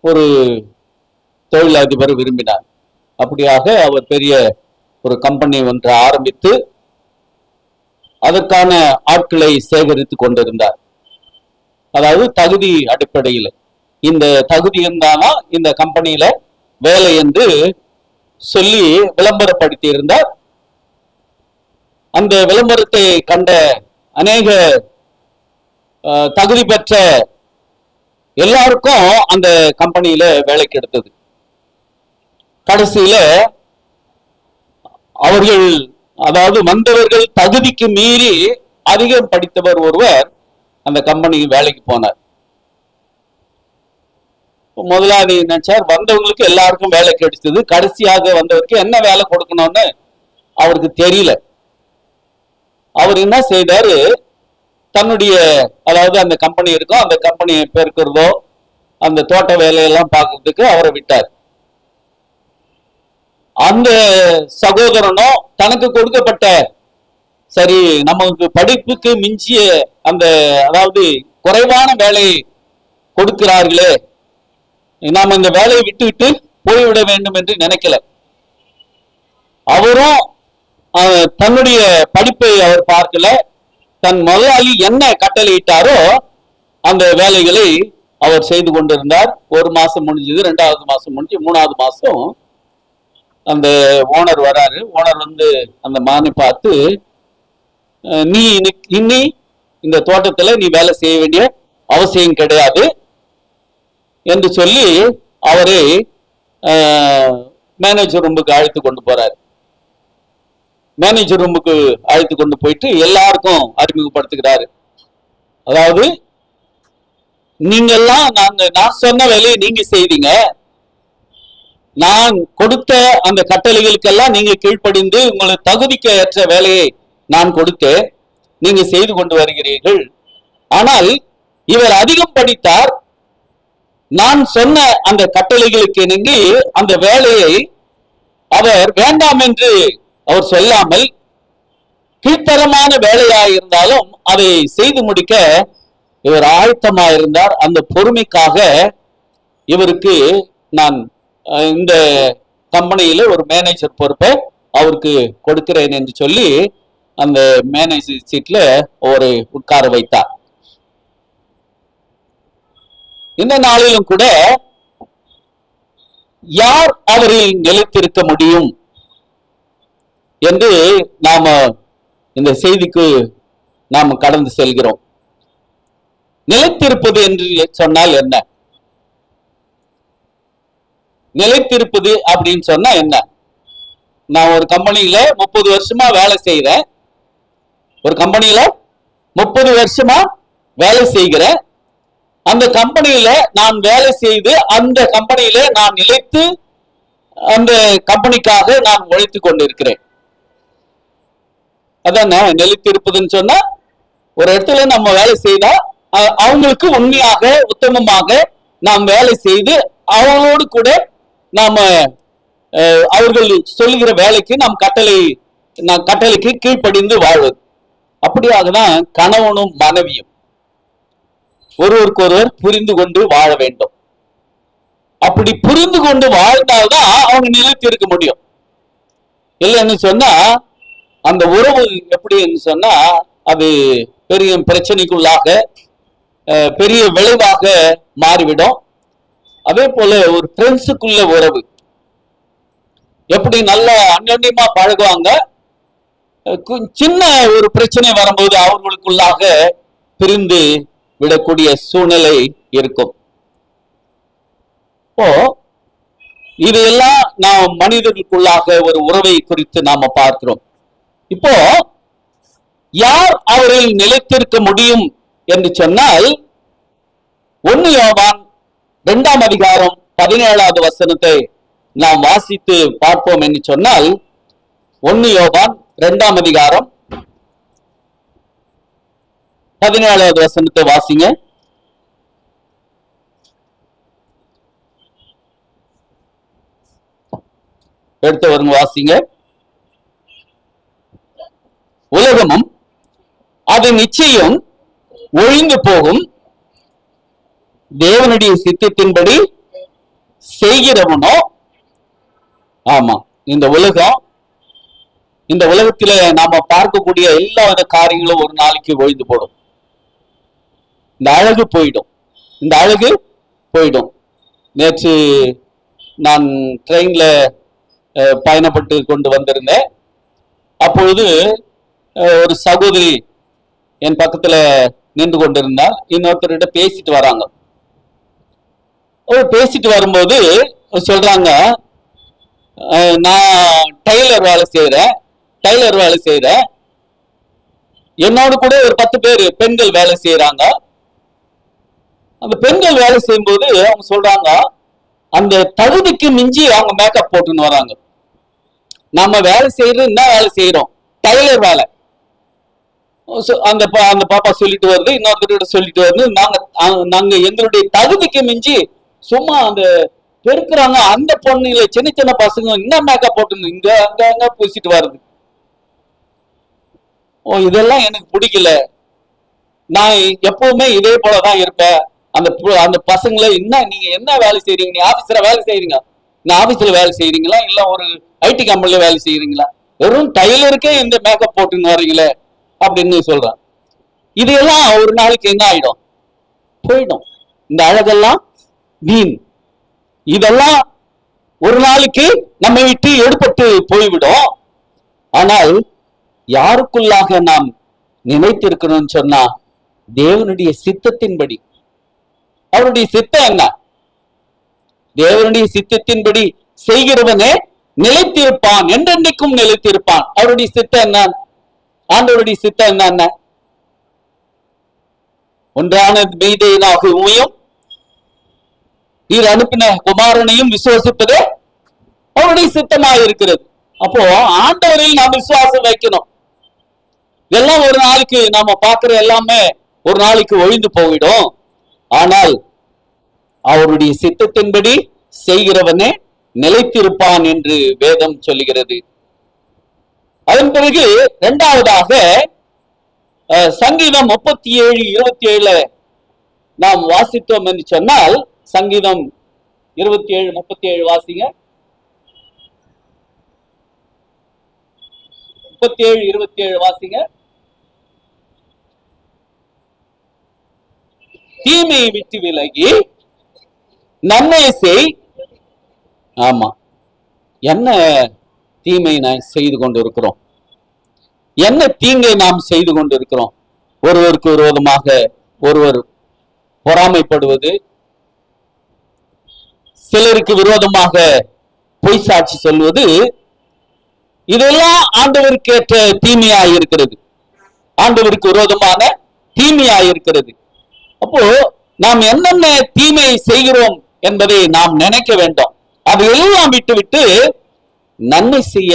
ஒரு தொழிலதிபர் விரும்பினார். அப்படியாக அவர் பெரிய ஒரு கம்பெனி ஒன்றை ஆரம்பித்து அதற்கான ஆட்களை சேகரித்து கொண்டிருந்தார். அதாவது தகுதி அடிப்படையில் இந்த தகுதி இருந்தாலும் இந்த கம்பெனியில வேலை என்று சொல்லி விளம்பரப்படுத்தி இருந்தார். அந்த விளம்பரத்தை கண்ட அநேக தகுதி பெற்ற எல்லாருக்கும் அந்த கம்பெனியில வேலை கிடைத்தது. கடைசியில அவர்கள், அதாவது வந்தவர்கள் தகுதிக்கு மீறி அதிகம் படித்தவர் ஒருவர் அந்த கம்பெனிக்கு வேலைக்கு போனார். முதலாளி நினைச்சார், வந்தவங்களுக்கு எல்லாருக்கும் வேலை கிடைச்சது, கடைசியாக வந்தவருக்கு என்ன வேலை கொடுக்கணும்னு அவருக்கு தெரியல. அவர் என்ன செய்தாரு, தன்னுடைய, அதாவது அந்த கம்பெனி இருக்கும், அந்த கம்பெனியை பெருக்கிறதோ அந்த தோட்ட வேலையெல்லாம் பார்க்கறதுக்கு அவரை விட்டார். அந்த சகோதரனோ தனக்கு கொடுக்கப்பட்ட, சரி நமக்கு படிப்புக்கு மிஞ்சிய அந்த, அதாவது குறைவான வேலையை கொடுக்கிறார்களே, நாம் இந்த வேலையை விட்டு போய்விட வேண்டும் என்று நினைக்கல. அவரும் தன்னுடைய படிப்பை அவர் பார்க்கல. தன் முதலாளி என்ன கட்டளையிட்டாரோ அந்த வேலைகளை அவர் செய்து கொண்டிருந்தார். ஒரு மாசம் முடிஞ்சது, 2வது மாசம் முடிஞ்சு, 3வது மாசம் அந்த ஓனர் வராரு. ஓனர் வந்து அந்த மானை பார்த்து, நீ இன்னி இந்த தோட்டத்துல நீ வேலை செய்ய வேண்டிய அவசியம் கிடையாது என்று சொல்லி அவரை மேனேஜர் ரூமுக்கு அழைத்து கொண்டு போறாரு. மேனேஜர் ரூமுக்கு அழைத்து கொண்டு போயிட்டு எல்லாருக்கும் அறிமுகப்படுத்துகிறாரு. அதாவது நீங்கெல்லாம் நான் சொன்ன வேலையை நீங்க செய்தீங்க, நான் கொடுத்த அந்த கட்டளைகளுக்கெல்லாம் நீங்க கீழ்ப்படிந்து உங்களுக்கு தகுதிக்கு ஏற்ற வேலையை நான் கொடுத்தேன், நீங்க செய்து கொண்டு வருகிறீர்கள். ஆனால் இவர் அதிகம் படித்தார், நான் சொன்ன அந்த கட்டளைகளுக்கு இணங்கி அந்த வேலையை அவர் வேண்டாம் என்று அவர் சொல்லாமல், கீழ்த்தரமான வேலையாயிருந்தாலும் அதை செய்து முடிக்க இவர் ஆயத்தமாயிருந்தார். அந்த பொறுமைக்காக இவருக்கு நான் இந்த கம்பெனியில ஒரு மேனேஜர் பொறுப்பை அவருக்கு கொடுக்கிறேன் என்று சொல்லி அந்த மேனேஜர் சீட்ல ஒரு உட்கார வைத்தார். இந்த நாளிலும் கூட யார் அவரில் நிலைத்திருக்க முடியும் என்று நாம இந்த செய்திக்கு நாம் கடந்து செல்கிறோம். நிலைத்திருப்பது என்று சொன்னால் என்ன? நிலைத்திருப்பது அப்படின்னு சொன்னா என்ன? நான் ஒரு கம்பெனியில 30 வருஷமா வேலை செய்யறேன், ஒரு கம்பெனியில 30 வருஷமா வேலை செய்கிறேன். அந்த கம்பெனியில நான் வேலை செய்து அந்த கம்பெனியில நான் நிலைத்து அந்த கம்பெனிக்காக நான் உழைத்து கொண்டிருக்கிறேன். அதான் நிலைத்திருப்பதுன்னு சொன்னா, ஒரு இடத்துல நம்ம வேலை செய்தா அவங்களுக்கு உண்மையாக உத்தமமாக நாம் வேலை செய்து அவங்களோடு கூட நாம அவர்கள் சொல்லுகிற வேலைக்கு நாம் கட்டளைக்கு கீழ்ப்படிந்து வாழ்வது. அப்படியாக தான் கணவனும் மனைவியும் ஒருவருக்கு ஒருவர் புரிந்து கொண்டு வாழ வேண்டும். அப்படி புரிந்து கொண்டு வாழ்ந்தால்தான் அவங்க நிலைத்திருக்க முடியும். இல்லைன்னு சொன்னா அந்த உறவு எப்படின்னு சொன்னா அது பெரிய பிரச்சனைக்குள்ளாக பெரிய விளைவாக மாறிவிடும். அதே போல ஒரு ஃப்ரெண்ட்ஸுக்குள்ள உறவு எப்படி நல்ல அந்யோன்யமா பழகுவாங்க, சின்ன ஒரு பிரச்சனை வரும்போது அவர்களுக்குள்ளாக பிரிந்து விடக்கூடிய சூழ்நிலை இருக்கும். இப்போ இதெல்லாம் நாம் மனிதர்களுக்குள்ளாக ஒரு உறவை குறித்து நாம பார்க்கிறோம். இப்போ யார் அவரில் நிலைத்திருக்க முடியும் என்று சொன்னால், 1 யோவான் 2ஆம் அதிகாரம் 17வது வசனத்தை நாம் வாசித்து பார்ப்போம் என்று சொன்னால், 1 யோவான் 2ஆம் அதிகாரம் 17வது வசனத்தை வாசிங்க. எடுத்து வருங்க, வாசிங்க. உலகமும் அது நிச்சயம் ஒழிந்து போகும், தேவனுடைய சித்தத்தின்படி செய்கிறவனோ, ஆமா, இந்த உலகத்தில நாம பார்க்கக்கூடிய எல்லா வித காரியங்களும் ஒரு நாளைக்கு ஒழிந்து போடும். இந்த அழகு போயிடும். நேற்று நான் ட்ரெயின்ல பயணப்பட்டு கொண்டு வந்திருந்தேன். அப்பொழுது ஒரு சகோதரி என் பக்கத்துல நின்று கொண்டிருந்தால் இன்னொருத்தர்கிட்ட பேசிட்டு வராங்க. பேசிட்டு வரும்போது சொல்றாங்க, நான் டெய்லர் வேலை செய்யறேன், என்னோடு கூட ஒரு 10 பேர் பெண்கள் வேலை செய்யறாங்க. அந்த பெண்கள் வேலை செய்யும்போது அவங்க சொல்றாங்க, அந்த தகுதிக்கு மிஞ்சி அவங்க மேக்கப் போட்டுன்னு வராங்க. நம்ம வேலை செய்யறது என்ன வேலை செய்யறோம்? டெய்லர் வேலை. அந்த பாப்பா சொல்லிட்டு வருது, இன்னொருத்தர் சொல்லிட்டு வருது, நாங்க எங்களுடைய தகுதிக்கு மிஞ்சி சும்மா அந்த பெருக்குறாங்க. அந்த பொண்ணுல சின்ன சின்ன பசங்க என்ன மேக்கப் போட்டு இங்க அங்க பூசிட்டு வருது. இதெல்லாம் எனக்கு பிடிக்கல. நான் எப்பவுமே இதே போலதான் இருப்பேன். அந்த பசங்களை நீங்க என்ன வேலை செய்றீங்க? நீ ஆபீஸ்ல வேலை செய்றீங்க, நான் ஆபீஸ்ல வேலை செய்யறீங்களா, இல்ல ஒரு ஐடி கம்பெனில வேலை செய்யறீங்களா? வெறும் டைலருக்கே இந்த மேக்கப் போட்டுன்னு வர்றீங்களே அப்படின்னு சொல்றான். இதெல்லாம் ஒரு நாளைக்கு என்ன ஆயிடும்? போயிடும். இந்த அழகெல்லாம் வீண். இதெல்லாம் ஒரு நாளைக்கு நம்ம விட்டு எடுபட்டு போய்விடும். ஆனால் யாருக்குள்ளாக நாம் நினைத்திருக்கணும்னு சொன்னா, தேவனுடைய சித்தத்தின்படி. அவருடைய சித்தம் என்ன? தேவனுடைய சித்தத்தின்படி செய்கிறவனே நிலைத்திருப்பான், என்றென்றைக்கும் நிலைத்திருப்பான். அவருடைய சித்தம் என்ன? ஆண்டவருடைய சித்தம் என்ன? ஒன்றான மெய்தேயனாக உமையும் நீர் அனுப்பின குமாரனையும் விசுவாசிப்பதே அவருடைய சித்தமாக இருக்கிறது. அப்போ ஆண்டவரில் நாம் விசுவாசம் வைக்கணும். எல்லாம் ஒரு நாளைக்கு நாம பார்க்கிற எல்லாமே ஒரு நாளைக்கு ஒழிந்து போயிடும். ஆனால் அவருடைய சித்தத்தின்படி செய்கிறவனே நிலைத்திருப்பான் என்று வேதம் சொல்லுகிறது. அதன் பிறகு இரண்டாவதாக சங்கீதம் 37:27 நாம் வாசித்தோம் என்று சொன்னால், சங்கீதம் 27:37 வாசிங்க. 37:27 வாசிங்க. தீமையை விட்டு விலகி நன்மை செய். ஆமா, என்ன தீமை நாம் செய்து கொண்டிருக்கிறோம்? என்ன தீங்கை நாம் செய்து கொண்டிருக்கிறோம்? ஒருவருக்கு விரோதமாக ஒருவர் பொறாமைப்படுவது, சிலருக்கு விரோதமாக பொய் சாட்சி சொல்வது, இதெல்லாம் ஆண்டவருக்கு ஏற்ற தீமையாக இருக்கிறது. ஆண்டவருக்கு விரோதமான தீமையாக இருக்கிறது. அப்போ நாம் என்னென்ன தீமையை செய்கிறோம் என்பதை நாம் நினைக்க வேண்டும். அதையெல்லாம் விட்டு நன்மை செய்ய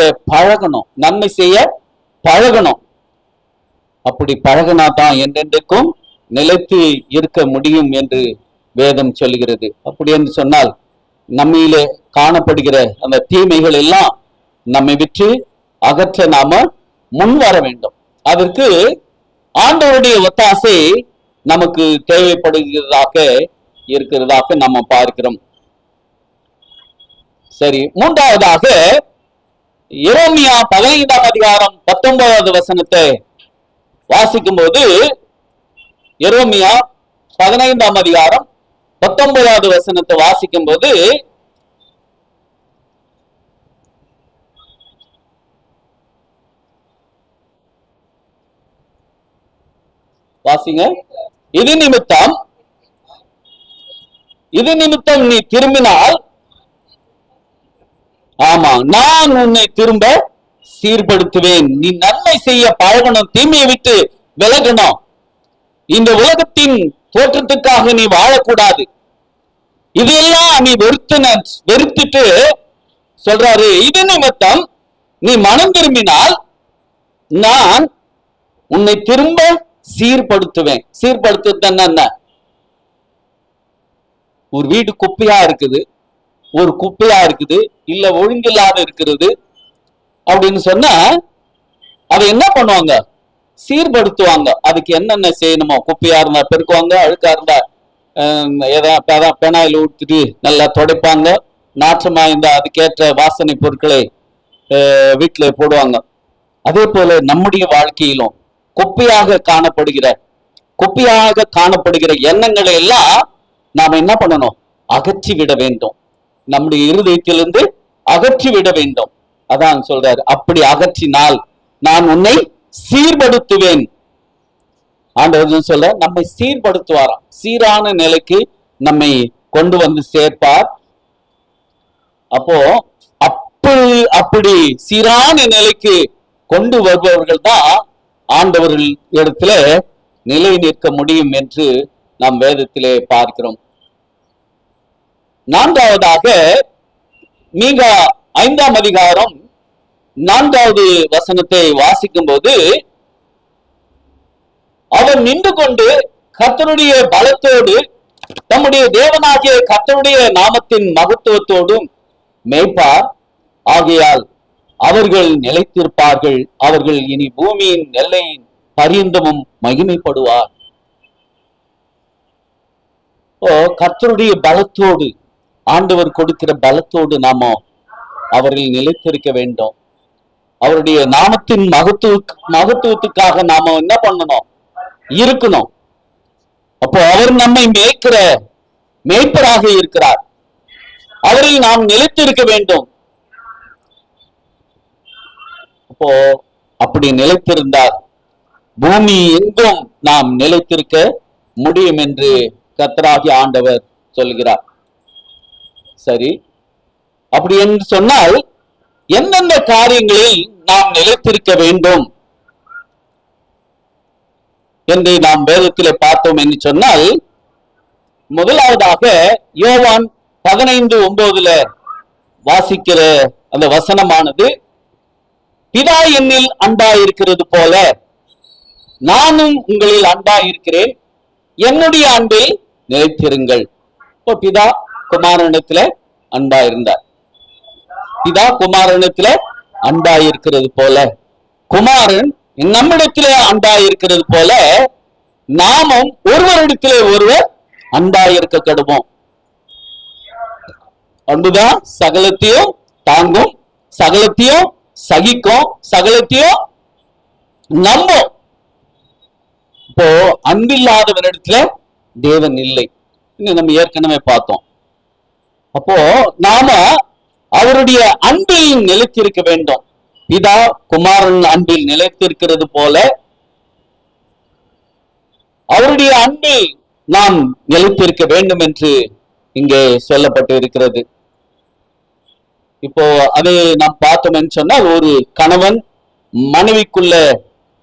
பழகணும். அப்படி பழகினா தான் என்றென்றைக்கும் நிலைத்து இருக்க முடியும் என்று வேதம் சொல்லுகிறது. அப்படி என்று சொன்னால், நம்மிலே காணப்படுகிற அந்த தீமைகள் எல்லாம் நம்மை விட்டு அகற்ற நாம முன் வர வேண்டும். அதற்கு ஆண்டவருடைய ஒத்தாசை நமக்கு இருக்கிறதாக நம்ம பார்க்கிறோம். சரி, மூன்றாவதாக எரேமியா 15ஆம் அதிகாரம் 19வது வசனத்தை வாசிக்கும் போது, எரேமியா 15ஆம் அதிகாரம் 19வது வசனத்தை வாசிக்கும் போது, வாசிங்க. இது நிமித்தம் நீ திரும்பினால், ஆமா, நான் உன்னை திரும்ப சீர்படுத்துவேன். நீ நன்மை செய்ய பழகணும், தீமையை விட்டு விலகணும். இந்த உலகத்தின் தோற்றத்துக்காக நீ வாழக்கூடாது. இதெல்லாம் நீ வெறுத்துட்டு சொல்றாரு, இது நிமித்தம் நீ மனம் திரும்பினால் நான் உன்னை திரும்ப சீர்படுத்துவேன். சீர்படுத்துறது என்ன? ஒரு வீடு குப்பையா இருக்குது, இல்ல ஒழுங்கில்லாத இருக்கிறது அப்படின்னு சொன்னா அதை என்ன பண்ணுவாங்க? சீர்படுத்துவாங்க. அதுக்கு என்னென்ன செய்யணுமோ, குப்பையா இருந்தா பெருக்குவாங்க, அழுக்கா இருந்தா ஏதாவது பெனாயில் ஊற்றிட்டு நல்லா துடைப்பாங்க. நாற்றமா இருந்தா அதுக்கேற்ற வாசனை பொருட்களை வீட்டுல போடுவாங்க. அதே போல நம்முடைய வாழ்க்கையிலும் குப்பையாக காணப்படுகிற எண்ணங்களை எல்லாம் நாம என்ன பண்ணணும்? அகற்றி விட வேண்டும். நம்முடைய இருதயத்திலிருந்து அகற்றி விட வேண்டும். அதான் சொல்றாரு, அப்படி அகற்றினால் நான் உன்னை சீர்படுத்துவேன். ஆண்டவர் சொல்ல நம்மை சீர்படுத்துவாராம். சீரான நிலைக்கு நம்மை கொண்டு வந்து சேர்ப்பார். அப்போ அப்படி சீரான நிலைக்கு கொண்டு வருபவர்கள் தான் ஆண்டவர்கள் இடத்துல நிலை நிற்க முடியும் என்று நாம் வேதத்திலே பார்க்கிறோம். நான்காவதாக மீகா 5ஆம் அதிகாரம் 4வது வசனத்தை வாசிக்கும் போது, அவர் நின்று கொண்டு கர்த்தருடைய பலத்தோடு தம்முடைய தேவனாகிய கர்த்தருடைய நாமத்தின் மகத்துவத்தோடும் மேய்ப்பார். ஆகையால் அவர்கள் நிலைத்திருப்பார்கள். அவர்கள் இனி பூமியின் எல்லையின் பரியந்தமும் மகிமைப்படுவார். கர்த்தருடைய பலத்தோடு, ஆண்டவர் கொடுக்கிற பலத்தோடு நாம அவர்கள் நிலைத்திருக்க வேண்டும். அவருடைய நாமத்தின் மகத்துவத்துக்காக நாம என்ன பண்ணணும்? இருக்கணும். அப்போ அவர் நம்மை மேய்ப்பராக இருக்கிறார். அவரில் நாம் நிலைத்திருக்க வேண்டும். அப்போ அப்படி நிலைத்திருந்தால் பூமி எங்கும் நாம் நிலைத்திருக்க முடியும் என்று கர்த்தராகிய ஆண்டவர் சொல்கிறார். சரி, அப்படி என்று சொன்னால் எந்தெந்த காரியங்களில் நாம் நிலைத்திருக்க வேண்டும் என்று நாம் வேதத்திலே பார்த்தோம் என்று சொன்னால், முதலாவதாக யோவான் 15:9 வாசிக்கிற அந்த வசனமானது, பிதா என்னில் அன்பாயிருக்கிறது போல நானும் உங்களில் அன்பாயிருக்கிறேன், என்னுடைய அன்பில் நிலைத்திருங்கள். இப்போ பிதா குமாரனிடத்துல அன்பாயிருந்தார். பிதா குமாரனிடத்துல அன்பாயிருக்கிறது போல, குமாரன் நம்மிடத்திலே அன்பாயிருக்கிறது போல நாமும் ஒருவரிடத்திலே ஒருவர் அன்பாயிருக்க கடுவோம். அன்புதான் சகலத்தையும் தாங்கும், சகலத்தையும் சகிக்கும், சகலத்தையும் நம்பும். இப்போ அன்பில்லாதவனிடத்துல தேவன் இல்லை, நம்ம ஏற்கனவே பார்த்தோம். அப்போ நாம அவருடைய அன்பில் நிலைத்திருக்க வேண்டும். பிதா குமாரன் அன்பில் நிலைத்திருக்கிறது போல அவருடைய அன்பில் நாம் நிலைத்திருக்க வேண்டும் என்று இங்கே சொல்லப்பட்டு இருக்கிறது. இப்போ அதை நாம் பார்த்தோம் என்று சொன்னால், ஒரு கணவன் மனைவிக்குள்ள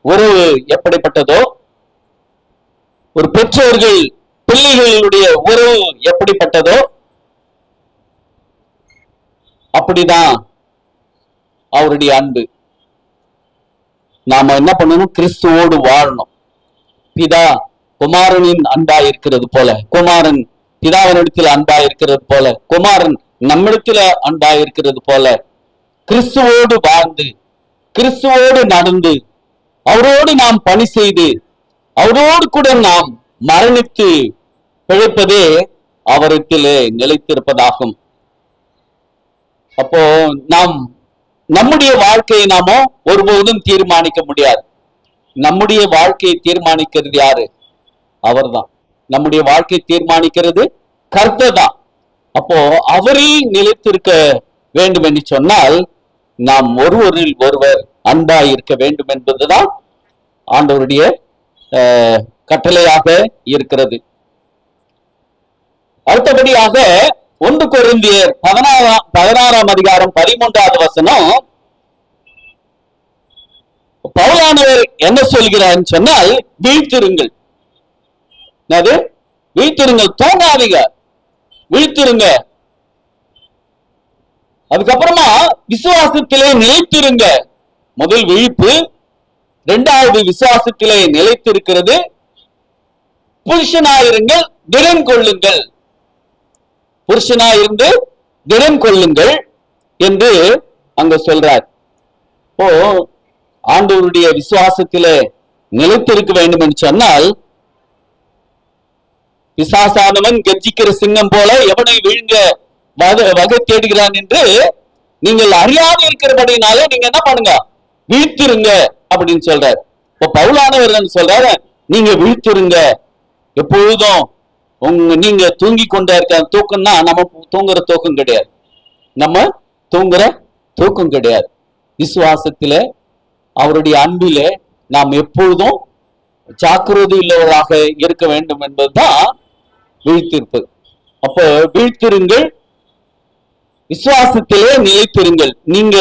உறவு எப்படிப்பட்டதோ, ஒரு பெற்றோர்கள் பிள்ளைகளுடைய உறவு எப்படிப்பட்டதோ அப்படிதான் அவருடைய அன்பு. நாம என்ன பண்ணணும்? கிறிஸ்துவோடு வாழணும். பிதா குமாரனின் அன்பா இருக்கிறது போல, குமாரன் பிதாவினிடத்தில் அன்பா இருக்கிறது போல, குமாரன் நம்மிடத்துல அன்பா இருக்கிறது போல, கிறிஸ்துவோடு வாழ்ந்து, கிறிஸ்துவோடு நடந்து, அவரோடு நாம் பணி செய்து, அவரோடு கூட நாம் மரணித்து பிழைப்பதே அவரிடத்திலே நிலைத்திருப்பதாகும். அப்போ நாம் நம்முடைய வாழ்க்கையை நாம ஒருபோதும் தீர்மானிக்க முடியாது. நம்முடைய வாழ்க்கையை தீர்மானிக்கிறது யாரு? அவர்தான். நம்முடைய வாழ்க்கையை தீர்மானிக்கிறது கர்த்தர் தான். அப்போ அவரில் நிலைத்திருக்க வேண்டும் என்று சொன்னால் நாம் ஒருவரில் ஒருவர் அன்பாய் இருக்க வேண்டும் என்பதுதான் ஆண்டவருடைய கட்டளையாக இருக்கிறது. அடுத்தபடியாக 1 கொரிந்தியர் 16ஆம் அதிகாரம் 13வது வசனம், பவுலானவர் என்ன சொல்கிறார் சொன்னால், வீழ்த்திருங்கள். வீழ்த்திருங்கள், தூங்காதீங்க, வீழ்த்திருங்க. அதுக்கப்புறமா விசுவாசத்திலே நிலைத்திருங்க. முதல் விழிப்பு, 2வது விசுவாசத்திலே நிலைத்திருக்கிறது. புருஷனாயிருங்கள், திடன் கொள்ளுங்கள், புருஷனாயிருந்து திடன் கொள்ளுங்கள் என்று அங்க சொல்றார். இப்போ ஆண்டவருடைய விசுவாசத்திலே நிலைத்திருக்க வேண்டும் என்று சொன்னால் பிசாசானவன் கர்ஜிக்கிற சிங்கம் போல எவனை விழுங்க வகை தேடுகிறான் என்று நீங்கள் அறியாது இருக்கிறபடினாலே நீங்க என்ன பண்ணுங்க, விழித்திருங்க அப்படின்னு சொல்றாரு. இப்ப பவுலானவர் சொல்றாரு, நீங்க விழித்திருங்க. எப்பொழுதும் நீங்க தூங்கி கொண்டே இருக்க தூக்கம்னா நம்ம தூங்குற தூக்கம் கிடையாது, நம்ம தூங்குற தூக்கம் கிடையாது. விசுவாசத்தில அவருடைய அன்பிலே நாம் எப்பொழுதும் ஜாக்கிரதை உள்ளவராக இருக்க வேண்டும் என்பதுதான் விழித்திருப்பது. அப்போ விழித்திருங்கள், விசுவாசத்திலே நிலைத்திருங்கள். நீங்க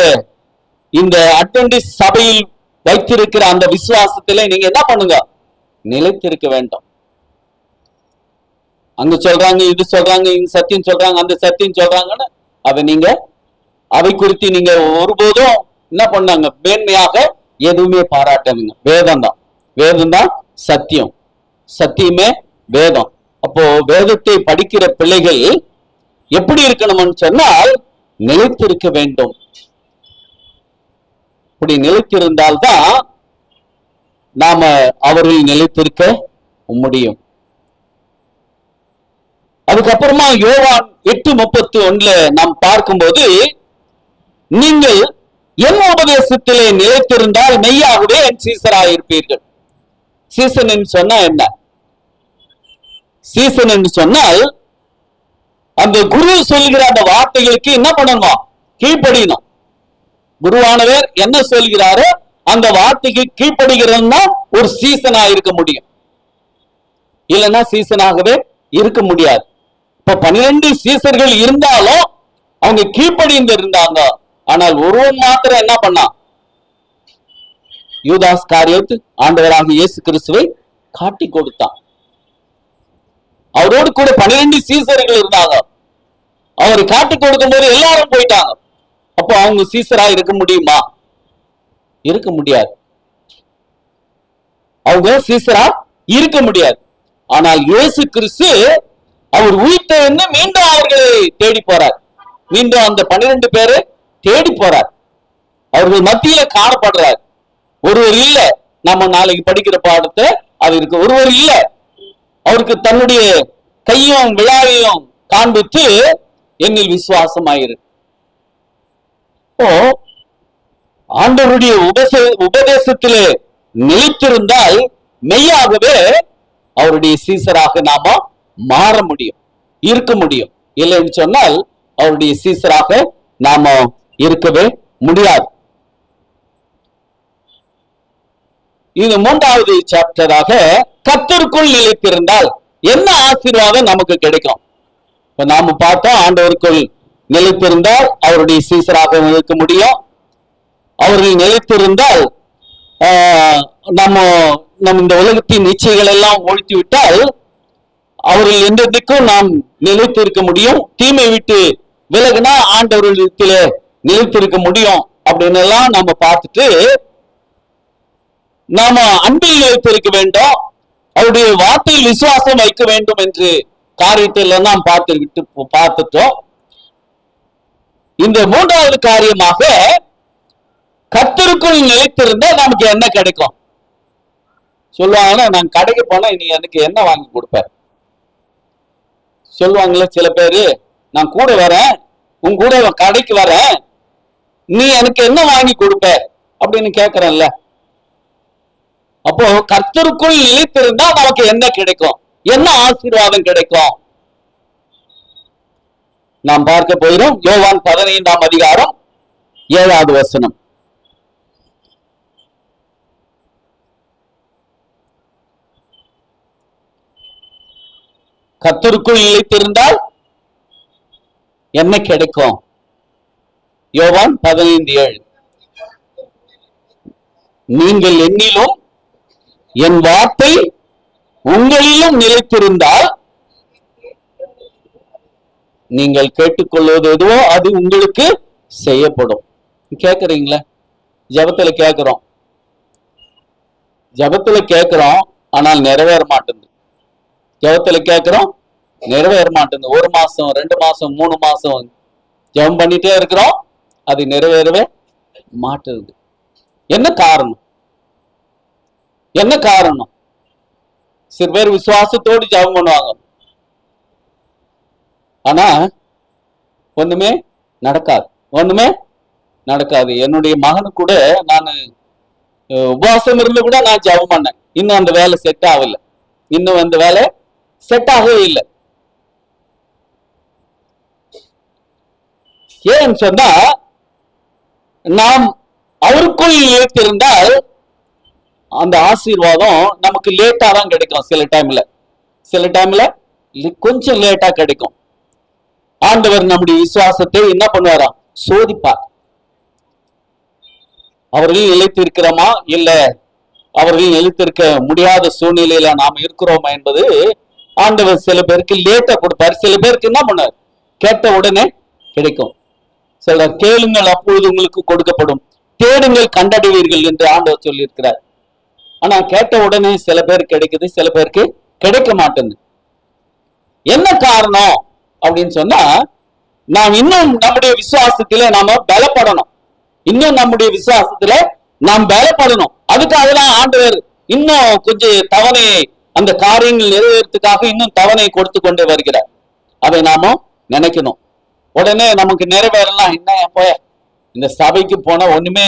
இந்த அட்வென்டிஸ்ட் சபையில் வைத்திருக்கிற அந்த விசுவாசத்திலே நீங்க என்ன பண்ணுங்க, நிலைத்திருக்க வேண்டும். அங்க சொல்றாங்க, இது சொல்றாங்க, இந்த சத்தியம் சொல்றாங்க, அந்த சத்தியம் சொல்றாங்கன்னு அதை குறித்து நீங்க ஒருபோதும் என்ன பண்ணாங்க, மேன்மையாக எதுவுமே பாராட்டுங்க. வேதம் தான், வேதம் தான் சத்தியம், சத்தியமே வேதம். அப்போ வேதத்தை படிக்கிற பிள்ளைகள் எப்படி இருக்கணும்னு சொன்னால் நிலைத்திருக்க வேண்டும். இப்படி நிலைத்திருந்தால்தான் நாம அவரில் நிலைத்திருக்க முடியும். அதுக்கப்புறமா யோவான் 8:31 நாம் பார்க்கும்போது, நீங்கள் என் உபதேசத்திலே நிலைத்திருந்தால் மெய்யாகவே என் சீசராயிருப்பீர்கள். சீசன் என்று சொன்னா என்ன? சீசன் என்று சொன்னால் அந்த குரு சொல்கிற அந்த வார்த்தைகளுக்கு என்ன பண்ணணும், கீழ்ப்படியணும். குருவானவர் என்ன சொல்கிறாரோ அந்த வார்த்தைக்கு கீழ்ப்படுகிறதுனா ஒரு சீசனா இருக்க முடியும், இல்லைன்னா சீசனாகவே இருக்க முடியாது. இப்ப 12 சீசர்கள் இருந்தாலும் அவங்க கீழ்ப்படிந்து இருந்தாங்க. ஆனால் ஒருவன் மாத்திரம் என்ன பண்ணா, யூதாஸ் காரியத்து ஆண்டவராக இயேசு கிறிஸ்துவை காட்டி கொடுத்தான். அவரோடு கூட 12 சீசர்கள் இருந்தாங்க. அவர் காட்டி கொடுக்கும் போது எல்லாரும் போயிட்டாங்க. அப்போ அவங்க சீசரா இருக்க முடியுமா? இருக்க முடியாது. அவங்க சீசரா இருக்க முடியாது. ஆனால் இயேசு கிறிஸ்து அவர் உயிர்த்தெழுந்து மீண்டும் அவர்களை தேடி போறார். மீண்டும் அந்த 12 பேரை தேடி போறார். அவர்கள் மத்தியில காணப்படுறார். ஒருவர் இல்ல, நம்ம நாளைக்கு படிக்கிற பாடத்தை அது இருக்கு. ஒருவர் இல்ல, அவருக்கு தன்னுடைய கையும் விழாவையும் காண்பித்து என்னில் விசுவாசமாயிரு. ஆண்டவருடைய உபதேசத்திலே நிலைத்திருந்தால் மெய்யாகவே அவருடைய சீசராக நாம மாற முடியும், இருக்க முடியும். இல்லைன்னு சொன்னால் அவருடைய சீசராக நாம இருக்கவே முடியாது. இது 3வது சாப்டராக கர்த்தருக்குள் நிலைத்திருந்தால் என்ன ஆசீர்வாதம் நமக்கு கிடைக்கும். இப்ப நாம பார்த்தோம், ஆண்டவருக்குள் நிலைத்திருந்தால் அவருடைய சீசராக இருக்க முடியும். அவர்கள் நிலைத்திருந்தால் நம்ம இந்த உலகத்தின் இச்சைகள் எல்லாம் ஒழித்து விட்டால் அவர்கள் என்றதுக்கும் நாம் நிலைத்திருக்க முடியும். தீமை விட்டு விலகுனா ஆண்டவர்களிடத்தில நிலைத்திருக்க முடியும் அப்படின்னு எல்லாம் நம்ம பார்த்துட்டு நாம அன்பில் நிலைத்திருக்க வேண்டும், அவருடைய வார்த்தையில் விசுவாசம் வைக்க வேண்டும் என்று காரியத்தில் நாம் பார்த்துட்டோம். இந்த 3வது காரியமாக கர்த்தருக்குள் நிலைத்திருந்தா நமக்கு என்ன கிடைக்கும் சொல்லுவாங்கன்னா, நான் கடைக்கு போனா நீ எனக்கு என்ன வாங்கி கொடுப்ப சொல்லுவாங்களே சில பேரு. நான் கூட வரேன், உன் கூட கடைக்கு வரேன், நீ எனக்கு என்ன வாங்கி கொடுப்ப அப்படின்னு கேட்கறேன்ல. அப்போ கர்த்தருக்குள் நிலைத்திருந்தா நமக்கு என்ன கிடைக்கும், என்ன ஆசீர்வாதம் கிடைக்கும் நாம் பார்க்க போகிறோம். யோவான் 15ஆம் அதிகாரம் 7வது வசனம். கர்த்தருக்குள் நிலைத்திருந்தால் என்ன கிடைக்கும்? யோவான் 15:7. நீங்கள் என்னிலும் என் வார்த்தை உங்களிலும் நிலைத்திருந்தால் நீங்கள் கேட்டுக்கொள்வது எதுவோ அது உங்களுக்கு செய்யப்படும். கேட்கறீங்களா? ஜபத்துல கேட்கிறோம் ஆனால் நிறைவேற மாட்டேங்குது. ஜபத்துல கேட்கிறோம், நிறைவேற மாட்டேங்குது. 1 மாசம் 2 மாசம் 3 மாசம் ஜபம் பண்ணிட்டே இருக்கிறோம், அது நிறைவேறவே மாட்டேங்குது. என்ன காரணம்? என்ன காரணம்? சில பேர் விசுவாசத்தோடு ஜபம் பண்ணுவாங்க, ஆனா ஒண்ணுமே நடக்காது, ஒண்ணுமே நடக்காது. என்னுடைய மகனு கூட நான் உபவாசம் இருந்து கூட நான் ஜெபம் பண்ணேன். இன்னும் அந்த வேலை செட் ஆகல, இன்னும் அந்த வேலை செட் ஆகவே இல்லை. ஏன்னு சொன்னா நாம் அவருக்குள் நிலைத்திருந்தால் அந்த ஆசீர்வாதம் நமக்கு லேட்டா தான் கிடைக்கும். சில டைம்ல கொஞ்சம் லேட்டா கிடைக்கும். ஆண்டவர் நம்முடைய விசுவாசத்தை என்ன பண்ணுவாராம்? சோதிப்பார். அவர்கள் நிலைத்திருக்கிறோமா இல்ல அவர்கள் நிலைத்திருக்க முடியாத சூழ்நிலையில நாம் இருக்கிறோமா என்பது ஆண்டவர் சில பேருக்கு லேட்டா கொடுப்பார், சில பேருக்கு என்ன பண்ணார்? கேட்ட உடனே கிடைக்கும். சில கேளுங்கள் அப்பொழுது உங்களுக்கு கொடுக்கப்படும், தேடுங்கள் கண்டடைவீர்கள் என்று ஆண்டவர் சொல்லி இருக்கிறார். ஆனா கேட்ட உடனே சில பேருக்கு கிடைக்குது, சில பேருக்கு கிடைக்க மாட்டேங்குது. என்ன காரணம் அப்படின்னு சொன்னா, நாம் இன்னும் நம்முடைய விசுவாசத்திலே நாம பலப்படணும். இன்னும் நம்முடைய விசுவாசத்துல நாம் பலப்படணும். அதுக்காக தான் ஆண்டவர் இன்னும் கொஞ்சம் தவணை, அந்த காரியங்கள் நிறைவேறதுக்காக இன்னும் தவணை கொடுத்து கொண்டே வருகிறார். அதை நாம நினைக்கணும். உடனே நமக்கு நிறைவேறலாம், என்ன போய இந்த சபைக்கு போனா ஒண்ணுமே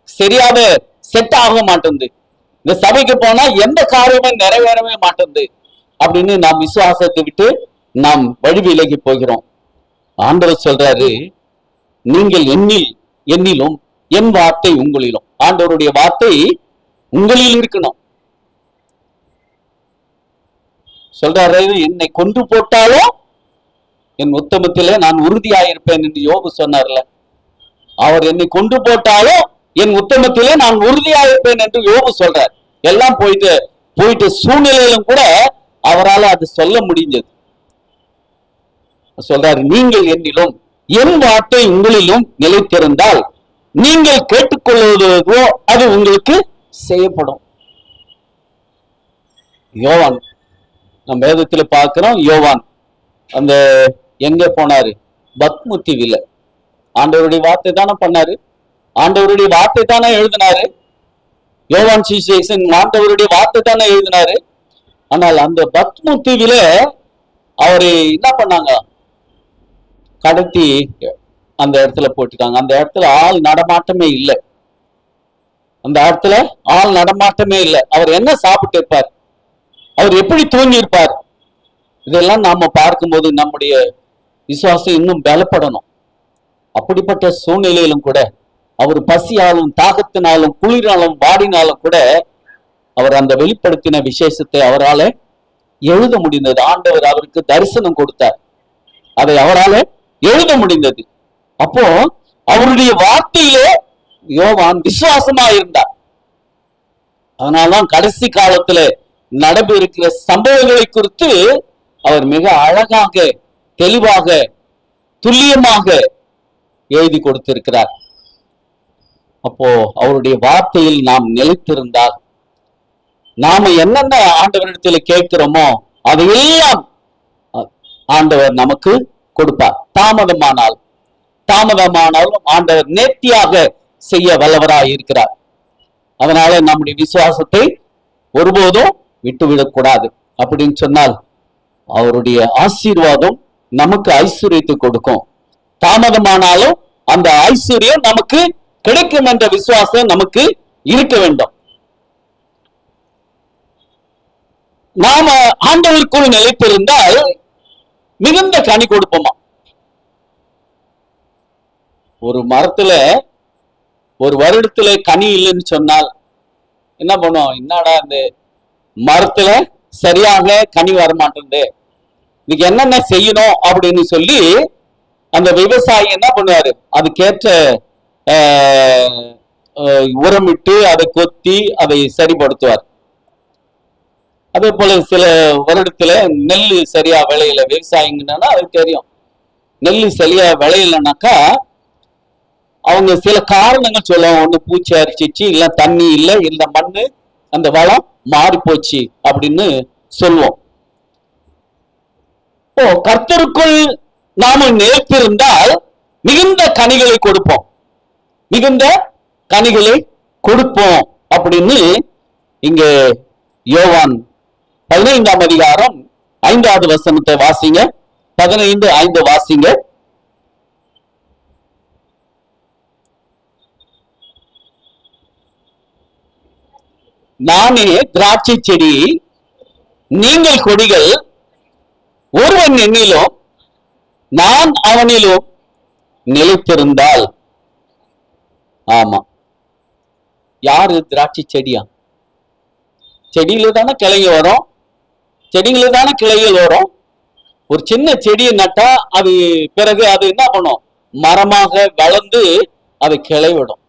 சரியாத செட் ஆக மாட்டேங்குது, இந்த சபைக்கு போனா எந்த காரியமே நிறைவேறவே மாட்டேங்குது அப்படின்னு நாம் விசுவாசத்தை விட்டு நாம் வழி விலகி போகிறோம். ஆண்டவர் சொல்றாரு, நீங்கள் என்னிலும் என் வார்த்தை உங்களிலும். ஆண்டவருடைய வார்த்தை உங்களில் இருக்கணும். சொல்றாரு, என்னை கொன்று போட்டாலும் என் உத்தமத்திலே நான் உறுதியாயிருப்பேன் என்று யோபு சொன்னார்ல. அவர் என்னை கொன்று போட்டாலும் என் உத்தமத்திலே நான் உறுதியாயிருப்பேன் என்று யோபு சொல்றார். எல்லாம் போயிட்டு சூழ்நிலையிலும் கூட அவரால் அது சொல்ல முடிஞ்சது. சொல்றாரு, நீங்கள் என்னிலும் என் வார்த்தை உங்களிலும் நிலைத்திருந்தால் நீங்கள் கேட்டுக்கொள்வதோ அது உங்களுக்கு செய்யப்படும். யோவான், நம்ம வேதத்துல பார்க்கிறோம், யோவான் அந்த எங்க போனாரு? பத்மு தீவில. ஆண்டவருடைய வார்த்தை தானே பண்ணாரு, ஆண்டவருடைய வார்த்தை தானே எழுதினாரு. யோவான் சுவிசேஷன் ஆண்டவருடைய வார்த்தை தானே எழுதினாரு. ஆனால் அந்த பத்மு தீவில அவரை என்ன பண்ணாங்க? கடத்தி அந்த இடத்துல போட்டுட்டாங்க. அந்த இடத்துல ஆள் நடமாட்டமே இல்லை. அந்த இடத்துல ஆள் நடமாட்டமே இல்லை. அவர் என்ன சாப்பிட்டு இருப்பார்? அவர் எப்படி தூங்கி இருப்பார்? இதெல்லாம் நாம பார்க்கும்போது நம்முடைய விசுவாசம் இன்னும் பலப்படணும். அப்படிப்பட்ட சூழ்நிலையிலும் கூட அவர் பசியாலும் தாகத்தினாலும் குளிராலும் வாடினாலும் கூட அவர் அந்த வெளிப்படுத்தின விசேஷத்தை அவரால் எழுத முடிந்தது. ஆண்டவர் அவருக்கு தரிசனம் கொடுத்தார், அதை அவரால் எழுத முடிந்தது. அப்போ அவருடைய வார்த்தையிலே யோவான் விசுவாசமா இருந்தார். அதனால்தான் கடைசி காலத்துல நடைபெறுகிற சம்பவங்களை குறித்து அவர் மிக அழகாக, தெளிவாக, துல்லியமாக எழுதி கொடுத்திருக்கிறார். அப்போ அவருடைய வார்த்தையில் நாம் நிலைத்திருந்தால் நாம என்னென்ன ஆண்டவரிடத்தில் கேட்கிறோமோ அதையெல்லாம் ஆண்டவர் நமக்கு கொடுப்பார். தாமதமானாலும் ஆண்டவர் நேர்த்தியாக செய்ய வல்லவராய் இருக்கிறார். அதனால நம்முடைய விசுவாசத்தை ஒருபோதும் விட்டுவிடக்கூடாது. அப்படின்னு சொன்னால் அவருடைய ஆசீர்வாதம் நமக்கு ஐஸ்வர்யத்தை கொடுக்கும். தாமதமானாலும் அந்த ஐஸ்வர்யம் நமக்கு கிடைக்கும் என்ற விசுவாசம் நமக்கு இருக்க வேண்டும். நாம ஆண்டவருக்குள் நிலைத்திருந்தால் மிகுந்த கனி கொடுப்போமா? ஒரு மரத்துல ஒரு வருடத்துல கனி இல்லைன்னு சொன்னால் என்ன பண்ணுவோம்? என்னடா இந்த மரத்துல சரியாக கனி வரமாட்டேங்குது, இதுக்கு என்னென்ன செய்யணும் அப்படின்னு சொல்லி அந்த விவசாயி என்ன பண்ணுவாரு? அதுக்கேற்ற உரமிட்டு அதை கொத்தி அதை சரிப்படுத்துவார். அதே போல சில வருடத்துல நெல் சரியா விளையல, விவசாயிங்கன்னா அது தெரியும். நெல் சரியா விளையலனாக்கா அவங்க சில காரணங்கள் சொல்லுவாங்க. ஒண்ணு பூச்சி அரிச்சிச்சு, இல்ல தண்ணி இல்லை, இல்ல மண்ணு அந்த வளம் மாறி போச்சு அப்படின்னு சொல்லுவோம். இப்போ கர்த்தருக்குள் நாம நிலைத்திருந்தால் மிகுந்த கனிகளை கொடுப்போம், மிகுந்த கனிகளை கொடுப்போம் அப்படின்னு இங்க யோவான் 15ஆம் அதிகாரம் 5வது வசனத்தை வாசிங்க. 15:5 வாசிங்க. நானே திராட்சை செடி, நீங்கள் கொடிகள். ஒருவன் என்னிலும் நான் அவனிலும் நிலைத்திருந்தால். ஆமா, யாரு திராட்சை செடியா? செடியில தானே கிளைங்க வரும், செடியில தானே கிளைகள் வரும். ஒரு சின்ன செடியை நட்டா அது பிறகு அது என்ன பண்ணும்? மரமாக வளர்ந்து அது கிளை விடும்.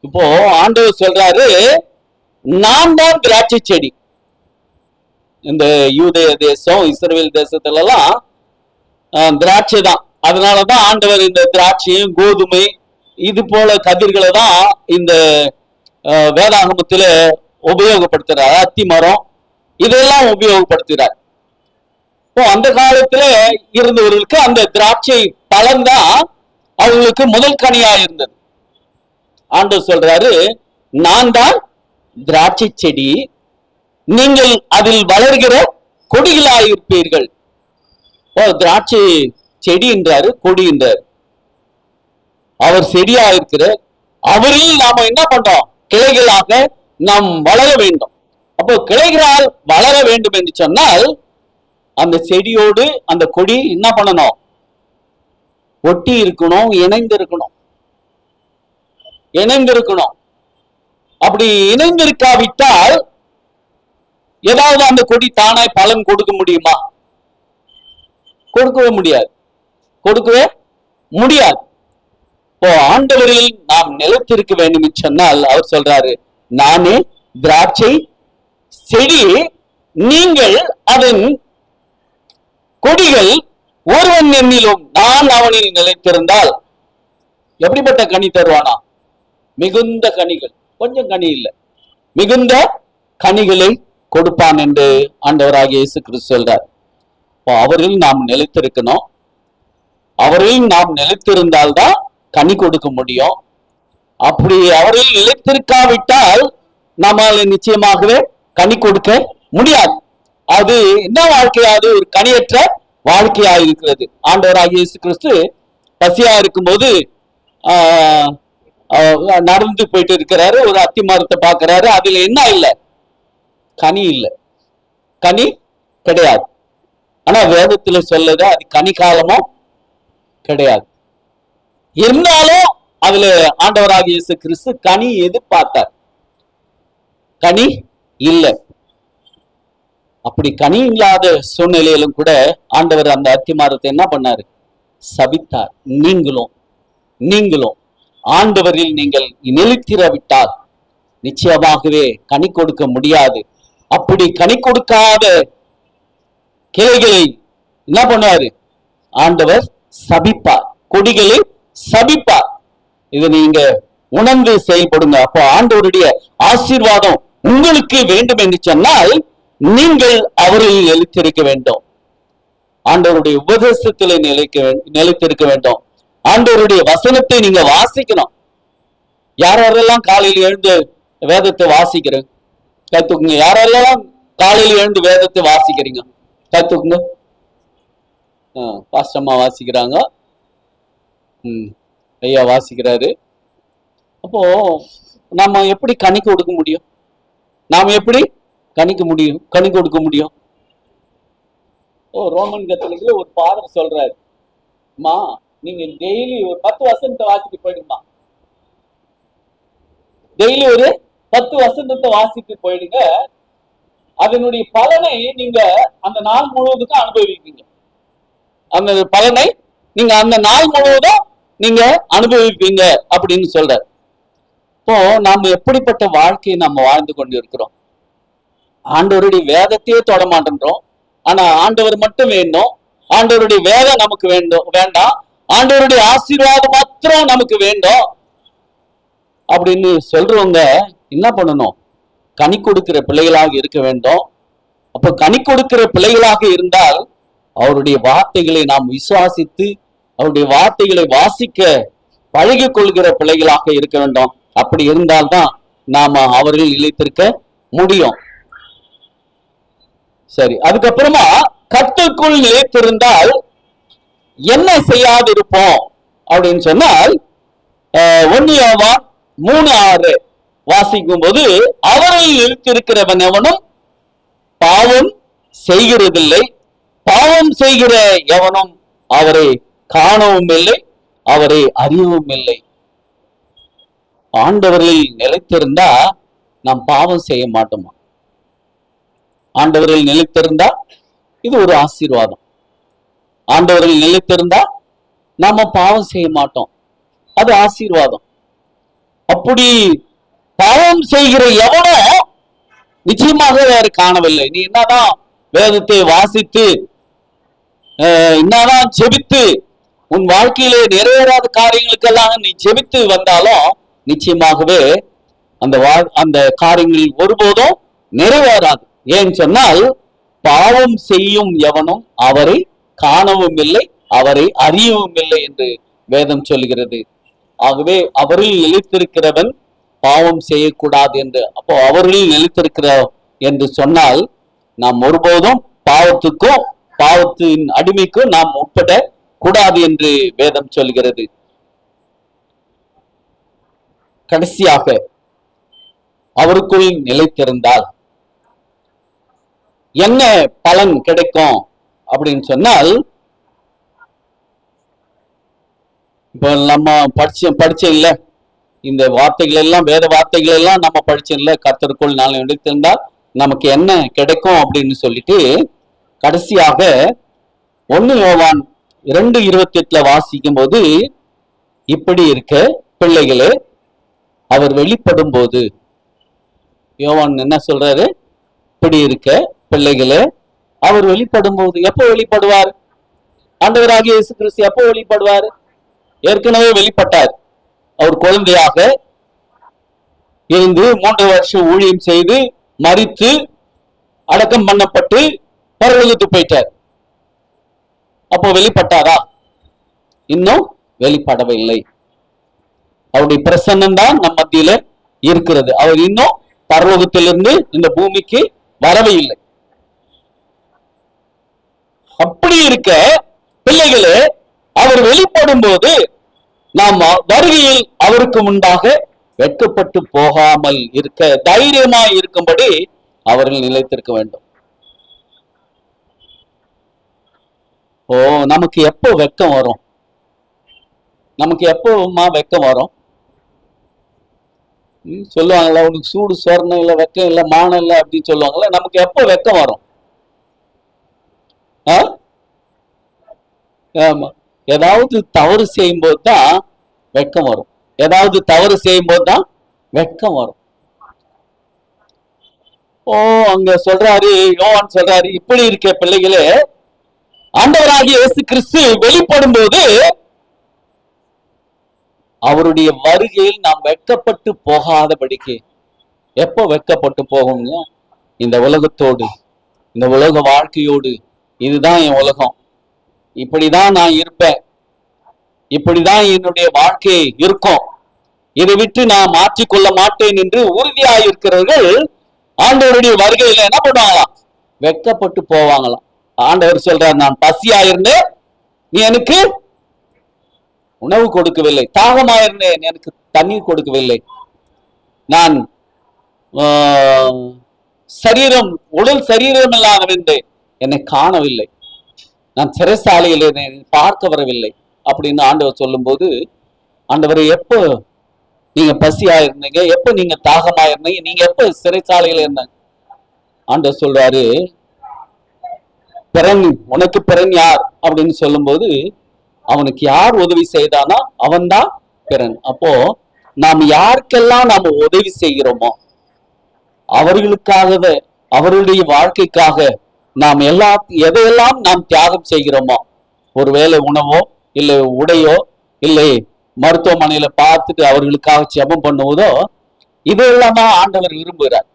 இப்போ ஆண்டவர் சொல்றாரு, நான் தான் திராட்சை செடி. இந்த யூதேய தேசம், இஸ்ரவேல் தேசத்துல எல்லாம் திராட்சை தான். அதனாலதான் ஆண்டவர் இந்த திராட்சையும் கோதுமை இது போல கதிர்களை தான் இந்த வேதாகமத்துல உபயோகப்படுத்துறார். அத்தி மரம் இதெல்லாம் உபயோகப்படுத்துகிறார். இப்போ அந்த காலத்துல இருந்தவர்களுக்கு அந்த திராட்சை பழம்தான் அவங்களுக்கு முதல் கனியா இருந்தது. ஆண்டவர் சொல்றாரு, நான் தான் திராட்சை செடி, நீங்கள் அதில் வளர்கிற கொடிகளாயிருப்பீர்கள். திராட்சை செடி என்றாரு, கொடி என்றாரு. அவர் செடியா இருக்கிற அவரில் நாம என்ன பண்றோம்? கிளைகளாக நாம் வளர வேண்டும். அப்போ கிளைகளால் வளர வேண்டும் என்று சொன்னால் அந்த செடியோடு அந்த கொடி என்ன பண்ணணும்? ஒட்டி இருக்கணும், இணைந்து இருக்கணும், இணைந்திருக்கணும். அப்படி இணைந்திருக்காவிட்டால் ஏதாவது அந்த கொடி தானாய் பலன் கொடுக்க முடியுமா? கொடுக்கவே முடியாது, கொடுக்கவே முடியாது. இப்போ ஆண்டவரில் நாம் நிலைத்திருக்க வேண்டும் என்று சொன்னால் அவர் சொல்றாரு, நானே திராட்சை செடி, நீங்கள் அதன் கொடிகள். ஒருவன் என்னிலும் நான் அவனில் நிலைத்திருந்தால் எப்படிப்பட்ட கனி தருவானா? மிகுந்த கனிகள், கொஞ்சம் கனி இல்லை, மிகுந்த கனிகளை கொடுப்பான் என்று ஆண்டவராகிய இயேசு கிறிஸ்து சொல்றார். அவரில் நாம் நிலைத்திருக்கணும். அவரில் நாம் நிலைத்திருந்தால்தான் கனி கொடுக்க முடியும். அப்படி அவரில் நிலைத்திருக்காவிட்டால் நம்மால நிச்சயமாகவே கனி கொடுக்க முடியாது. அது என்ன வாழ்க்கையாது? ஒரு கனியற்ற வாழ்க்கையா இருக்கிறது. ஆண்டவராகிய இயேசு கிறிஸ்து பசியா இருக்கும்போது நடந்து போயிட்டு இருக்கிறாரு. ஒரு அத்தி மரத்தை பார்க்கிறாரு. அதுல என்ன இல்லை? கனி இல்லை, கனி கிடையாது. ஆனா வேதத்துல சொல்லுது அது கனி காலமும் கிடையாது. இருந்தாலும் அதுல ஆண்டவராகிய இயேசு கிறிஸ்து கனி எதிர்பார்த்தார், கனி இல்லை. அப்படி கனி இல்லாத சூழ்நிலையிலும் கூட ஆண்டவர் அந்த அத்தி மரத்தை என்ன பண்ணாரு? சபித்தார். நீங்களும் ஆண்டவரில் நீங்கள் நிலைத்திராவிட்டால் நிச்சயமாகவே கனி கொடுக்க முடியாது. அப்படி கனி கொடுக்காத கிளைகளை என்ன பண்ணுவாரு? ஆண்டவர் சபிப்பார், கொடிகளை சபிப்பார். இதை நீங்க உணர்ந்து செயல்படுங்க. அப்போ ஆண்டவருடைய ஆசீர்வாதம் உங்களுக்கு வேண்டும் என்று சொன்னால் நீங்கள் அவரில் நிலைத்திருக்க வேண்டும். ஆண்டவருடைய உபதேசத்திலே நிலைத்திருக்க வேண்டும். ஆண்டவருடைய வசனத்தை நீங்க வாசிக்கணும். யாரெல்லாம் காலையில் எழுந்து வேதத்தை வாசிக்கிறேன் கத்துக்குங்க. யாரெல்லாம் காலையில் எழுந்து வேதத்தை வாசிக்கிறீங்க கத்துக்குங்க. பாஸ்டம்மா வாசிக்கிறாங்க, ஐயா வாசிக்கிறாரு. அப்போ நம்ம எப்படி கனி கொடுக்க முடியும்? நாம எப்படி கனி கொடுக்க முடியும்? ரோமன் கத்தோலிக்கல ஒரு ஃபாதர் சொல்றாரு, அம்மா நீங்க டெய்லி ஒரு 10 வசனத்தை வாசிட்டு போயிடுமா, டெய்லி ஒரு 10 வசனத்தை வாசிட்டு போயிடுங்க. அதனுடைய பலனை நீங்க அந்த நாள் முழுவதுக்கும் அனுபவிப்பீங்க. அந்த பலனை நீங்க அந்த நாள் முழுவதும் நீங்க அனுபவிப்பீங்க அப்படின்னு சொல்ற. இப்போ நாம எப்படிப்பட்ட வாழ்க்கையை நம்ம வாழ்ந்து கொண்டு இருக்கிறோம்? ஆண்டவருடைய வேதத்தையே தொட மாட்டேன்றோம். ஆனா ஆண்டவர் மட்டும் வேண்டும். ஆண்டவருடைய வேதம் நமக்கு வேண்டாம். ஆண்டவருடைய ஆசீர்வாதம் மாத்திரம் நமக்கு வேண்டும் அப்படின்னு சொல்றவங்க என்ன பண்ணணும்? கனி கொடுக்கிற பிள்ளைகளாக இருக்க வேண்டும். அப்ப கனி கொடுக்கிற பிள்ளைகளாக இருந்தால் அவருடைய வார்த்தைகளை நாம் விசுவாசித்து அவருடைய வார்த்தைகளை வாசிக்க பழகி கொள்கிற பிள்ளைகளாக இருக்க வேண்டும். அப்படி இருந்தால்தான் நாம அவர்கள் நிலைத்திருக்க முடியும். சரி, அதுக்கப்புறமா கர்த்தருக்குள் நிலைத்திருந்தால் என்ன செய்யாதிருப்போம் அப்படின்னு சொன்னால் 1 யோவான் 3:6 வாசிக்கும் போது, அவரில் நிலைத்திருக்கிறவன் எவனும் பாவம் செய்கிறதில்லை, பாவம் செய்கிற எவனும் அவரை காணவும் இல்லை, அவரை அறியவும் இல்லை. ஆண்டவரில் நிலைத்திருந்தா நாம் பாவம் செய்ய மாட்டோமா? ஆண்டவரில் நிலைத்திருந்தா இது ஒரு ஆசீர்வாதம். ஆண்டவரில் நிலைத்திருந்தா நாம பாவம் செய்ய மாட்டோம், அது ஆசீர்வாதம். அப்படி பாவம் செய்கிற எவனோ நிச்சயமாக வேறு காணவில்லை. நீ என்னதான் வேதத்தை வாசித்து என்னதான் ஜெபித்து உன் வாழ்க்கையிலே நிறைவேறாத காரியங்களுக்கெல்லாம் நீ ஜெபித்து வந்தாலும் நிச்சயமாகவே அந்த காரியங்கள் ஒருபோதும் நிறைவேறாது. ஏன்னு சொன்னால் பாவம் செய்யும் எவனும் அவரை காணவும் இல்லை, அவரை அறியவும் இல்லை என்று வேதம் சொல்கிறது. ஆகவே அவரில் நிலைத்திருக்கிறவன் பாவம் செய்யக்கூடாது என்று. அப்போ அவரில் நிலைத்திருக்கிற என்று சொன்னால் நாம் ஒருபோதும் பாவத்துக்கும் பாவத்தின் அடிமைக்கும் நாம் உட்பட கூடாது என்று வேதம் சொல்கிறது. கடைசியாக அவருக்குள் நிலைத்திருந்தால் என்ன பலன் கிடைக்கும் அப்படின்னு சொன்னால், இப்போ நம்ம படிச்ச இல்ல இந்த வார்த்தைகள் எல்லாம், வேத வார்த்தைகள் எல்லாம் நம்ம படிச்சோம் இல்ல, கர்த்தருக்குள் நான் நிலைத்திருந்தால் நமக்கு என்ன கிடைக்கும் அப்படின்னு சொல்லிட்டு கடைசியாக 1 யோவான் 2:28 வாசிக்கும் போது, இப்படி இருக்க பிள்ளைகளே அவர் வெளிப்படும் போது, யோவான் என்ன சொல்றாரு? இப்படி இருக்க பிள்ளைகளே அவர் வெளிப்படும் போது. எப்போ வெளிப்படுவார்? ஆண்டவராகிய இயேசு கிறிஸ்து எப்போ வெளிப்படுவார்? ஏற்கனவே வெளிப்பட்டார். அவர் குழந்தையாக இருந்து 3 வருஷம் ஊழியம் செய்து மரித்து அடக்கம் பண்ணப்பட்டு பரலோகத்துக்கு போயிட்டார். அப்போ வெளிப்பட்டாரா? இன்னும் வெளிப்படவில்லை. அவருடைய பிரசன்னம் தான் நம் மத்தியில இருக்கிறது. அவர் இன்னும் பரலோகத்திலிருந்து இந்த பூமிக்கு வரவே இல்லை. அப்படி இருக்க பிள்ளைகளே அவர் வெளிப்படும் போது நாம் வருகையில் அவருக்கு முன்பாக வெட்கப்பட்டு போகாமல் இருக்க தைரியமாய் இருக்கும்படி அவர்கள் நிலைத்திருக்க வேண்டும். ஓ, நமக்கு எப்போ வெட்கம் வரும்? நமக்கு எப்போமா வெட்கம் வரும்? சொல்லுவாங்களா, உனக்கு சூடு சொரணம் இல்லை, வெக்கம் இல்லை, மானம் இல்லை அப்படின்னு சொல்லுவாங்களா? நமக்கு எப்போ வெக்கம் வரும்? ஆமா, ஏதாவது தவறு செய்யும் போது தான் வெக்கம் வரும். ஏதாவது தவறு செய்யும் போது தான் வெக்கம் வரும். ஓ, அங்க சொல்றாரு, யோவான் சொல்றாரு, இப்படி இருக்க பிள்ளைகளே ஆண்டவராகிய இயேசு கிறிஸ்து வெளிப்படும் போது அவருடைய வருகையில் நாம் வெட்கப்பட்டு போகாதபடிக்கு. எப்போ வெட்கப்பட்டு போகும்னா, இந்த உலகத்தோடு, இந்த உலக வாழ்க்கையோடு, இதுதான் என் உலகம், இப்படிதான் நான் இருப்பேன், இப்படிதான் என்னுடைய வாழ்க்கை இருக்கும், இதை விட்டு நான் மாற்றிக்கொள்ள மாட்டேன் என்று உறுதியாக இருக்கிறவர்கள் ஆண்டவருடைய வருகையில என்ன பண்ணுவாங்களாம்? வெட்கப்பட்டு போவாங்களாம். ஆண்டவர் சொல்றார், நான் பசியா இருந்தேன், நீ எனக்கு உணவு கொடுக்கவில்லை, தாகமாயிருந்தேன், எனக்கு தண்ணீர் கொடுக்கவில்லை, நான் உடல் சரீரம் இல்லாதவன் என்னை காணவில்லை, நான் சிறைசாலையில் என்னை பார்க்க வரவில்லை அப்படின்னு ஆண்டவர் சொல்லும் போது, ஆண்டவரை எப்போ நீங்க பசியா இருந்தீங்க, எப்போ நீங்க தாகமா இருந்தீங்க, நீங்க எப்போ சிறைசாலையில இருந்தாங்க? ஆண்டவர் சொல்றாரு, பிறன் உனக்கு பிறன் யார் அப்படின்னு சொல்லும் போது, அவனுக்கு யார் உதவி செய்தானா அவன்தான் பிறன். அப்போ நாம் யாருக்கெல்லாம் நாம உதவி செய்கிறோமோ அவர்களுக்காகவே, அவர்களுடைய வாழ்க்கைக்காக நாம் எதையெல்லாம் நாம் தியாகம் செய்கிறோமோ, ஒருவேளை உணவோ இல்லை உடையோ இல்லை மருத்துவமனையில பார்த்துட்டு அவர்களுக்காக ஜெபம் பண்ணுவதோ, இதெல்லாம் தான் ஆண்டவர் விரும்புகிறார்.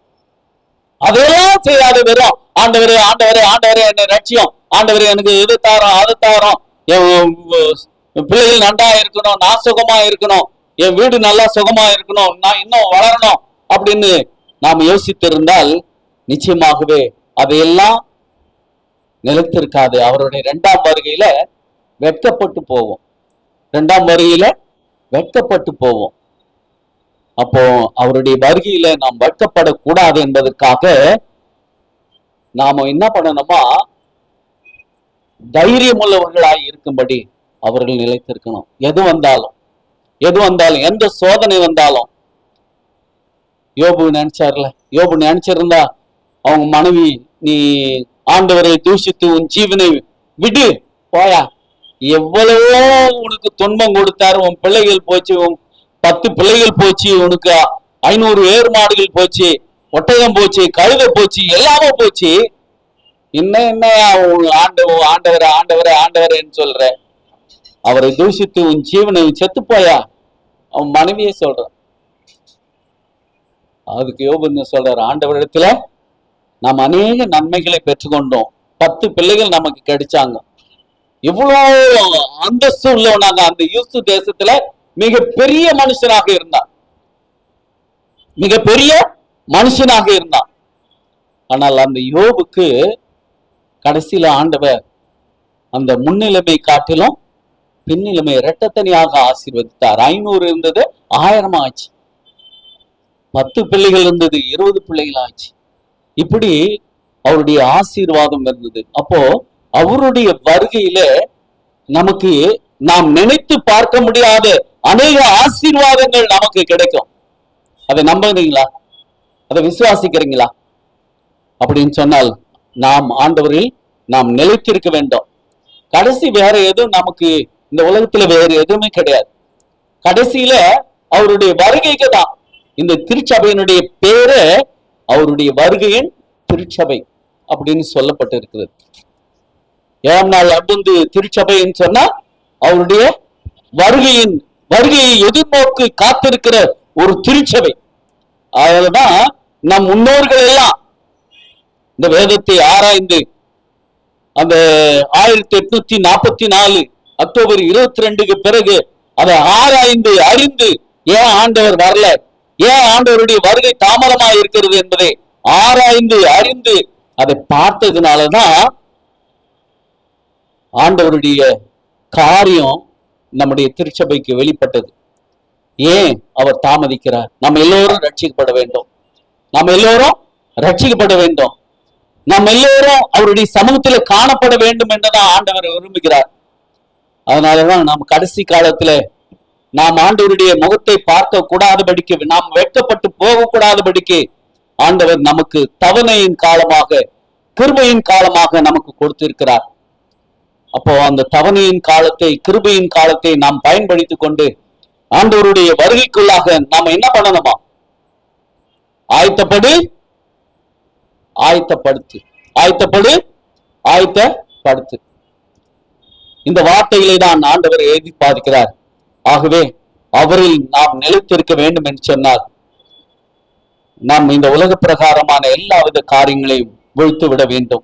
அதையெல்லாம் செய்யாத வெறும் ஆண்டவரே ஆண்டவரே ஆண்டவரே என்னை ரட்சியம், ஆண்டவரே எனக்கு இது தாரோம் அது தாரோம், என் பிள்ளைகள் நன்றா இருக்கணும், நான் சுகமா இருக்கணும், என் வீடு நல்லா சுகமா இருக்கணும், நான் இன்னும் வளரணும் அப்படின்னு நாம் யோசித்திருந்தால் நிச்சயமாகவே அதையெல்லாம் நிலைத்திருக்காது. அவருடைய இரண்டாம் வருகையில வெட்கப்பட்டு போவோம். இரண்டாம் வருகையில வெட்கப்பட்டு போவோம். அப்போ அவருடைய வருகையில நாம் வெட்கப்படக்கூடாது என்பதற்காக நாம என்ன பண்ணணுமா, தைரியம் உள்ளவர்களாய் இருக்கும்படி அவர்கள் நிலைத்திருக்கணும். எது வந்தாலும் எந்த சோதனை வந்தாலும். யோபு நினைச்சார்ல, யோபு நினைச்சிருந்தா அவங்க மனைவி, நீ ஆண்டவரை தூஷித்து உன் ஜீவனை விடு போயா, எவ்வளவோ உனக்கு துன்பம் கொடுத்தாரு, உன் பிள்ளைகள் போச்சு, உன் 10 பிள்ளைகள் போச்சு, உனக்கு 500 ஏர் மாடுகள் போச்சு, ஒட்டகம் போச்சு, கழுதை போச்சு, எல்லாமே போச்சு, என்ன ஆண்டவரேன்னு சொல்ற, அவரை தூஷித்து உன் ஜீவனை செத்து போயா, அவன் மனைவியே சொல்ற. அதுக்கு யோபு சொல்றாரு, ஆண்டவரிடத்துல நாம் அநேக நன்மைகளை பெற்றுக்கொண்டோம், 10 பிள்ளைகள் நமக்கு கிடைச்சாங்க, இவ்வளவு அந்தஸ்து உள்ளவனாங்க. அந்த யூசு தேசத்துல மிகப்பெரிய மனுஷனாக இருந்தான், மிகப்பெரிய மனுஷனாக இருந்தான். ஆனால் அந்த யோபுக்கு கடைசியில ஆண்டவர் அந்த முன்னிலைமை காட்டிலும் பின்னிலைமை இரட்டத்தனியாக ஆசீர்வதித்தார். 500 இருந்தது 1000 ஆச்சு, 10 பிள்ளைகள் இருந்தது 20 பிள்ளைகள் ஆச்சு. இப்படி அவருடைய ஆசீர்வாதம் இருந்தது. அப்போ அவருடைய வருகையில நமக்கு நாம் நினைத்து பார்க்க முடியாத அநேக ஆசீர்வாதங்கள் நமக்கு கிடைக்கும். அதை நம்புறீங்களா? அதை விசுவாசிக்கிறீங்களா? அப்படின்னு சொன்னால் நாம் ஆண்டவரில் நாம் நிலைத்திருக்க வேண்டும். கடைசி வேற எதுவும் நமக்கு இந்த உலகத்துல வேற எதுவுமே கிடையாது. கடைசியில அவருடைய வருகைக்கு தான் இந்த திருச்சபையினுடைய பேரு அவருடைய வருகையின் திருச்சபை அப்படின்னு சொல்லப்பட்டு இருக்கிறது. 7ஆம் நாள் அபுந்து திருச்சபைன்னு சொன்னா அவருடைய வருகையை எதிர்நோக்கு காத்திருக்கிற ஒரு திருச்சபை. அதுதான் நம் முன்னோர்கள் எல்லாம் இந்த வேதத்தை ஆராய்ந்து அந்த 1844 அக்டோபர் 22க்கு பிறகு அதை ஆராய்ந்து அறிந்து, ஏன் ஆண்டவர் வரல, ஏன் ஆண்டவருடைய வருகை தாமதமாக இருக்கிறது என்பதை ஆராய்ந்து அறிந்து அதை பார்த்ததுனாலதான் ஆண்டவருடைய காரியம் நம்முடைய திருச்சபைக்கு வெளிப்பட்டது. ஏன் அவர் தாமதிக்கிறார்? நம்ம எல்லோரும் ரட்சிக்கப்பட வேண்டும், நம்ம எல்லோரும் ரட்சிக்கப்பட வேண்டும், நம்ம எல்லோரும் அவருடைய சமூகத்துல காணப்பட வேண்டும் என்றுதான் ஆண்டவர் விரும்புகிறார். அதனாலதான் நாம் கடைசி காலத்துல நாம் ஆண்டவருடைய முகத்தை பார்க்க கூடாதபடிக்கு, நாம் வெட்கப்பட்டு போக கூடாதபடிக்கு ஆண்டவர் நமக்கு தவணையின் காலமாக, கிருபையின் காலமாக நமக்கு கொடுத்திருக்கிறார். அப்போ அந்த தவணையின் காலத்தை, கிருபையின் காலத்தை நாம் பயன்படுத்திக் கொண்டு ஆண்டவருடைய வருகைக்குள்ளாக நாம் என்ன பண்ணணுமா? ஆயத்தப்படுத்து. இந்த வார்த்தைகளை தான் ஆண்டவர் எதிர்பார்க்கிறார். ஆகவே அவரில் நாம் நிலைத்திருக்க வேண்டும் என்று சொன்னால் நாம் இந்த உலக பிரகாரமான எல்லாவித காரியங்களையும் விழுத்து விட வேண்டும்.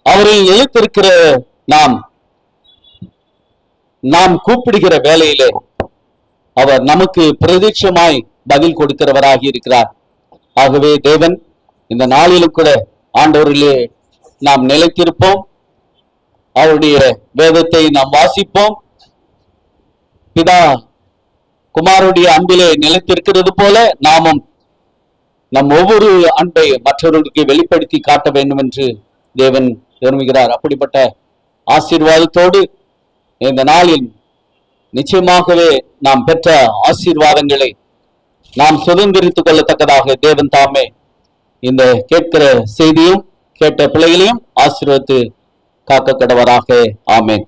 அவரில் நிலைத்திருக்கிற நாம் கூப்பிடுகிற வேளையிலே அவர் நமக்கு பிரதீட்சமாய் பதில் கொடுக்கிறவராக இருக்கிறார். ஆகவே தேவன் இந்த நாளிலும் கூட ஆண்டவரிலே நாம் நிலைத்திருப்போம், அவருடைய வேதத்தை நாம் வாசிப்போம். பிதா குமாரனுடைய அன்பிலே நிலைத்திருக்கிறது போல நாமும் நம் ஒவ்வொரு அன்பை மற்றவர்களுக்கு வெளிப்படுத்தி காட்ட வேண்டும் என்று தேவன் விரும்புகிறார். அப்படிப்பட்ட ஆசீர்வாதத்தோடு இந்த நாளில் நிச்சயமாகவே நாம் பெற்ற ஆசீர்வாதங்களை நாம் சுதந்திரித்துக் கொள்ளத்தக்கதாக தேவன் தாமே இந்த கேட்கிற செய்தியும் கேட்ட பிள்ளைகளையும் ஆசீர்வதித்து காக்க கடவராக. ஆமென்.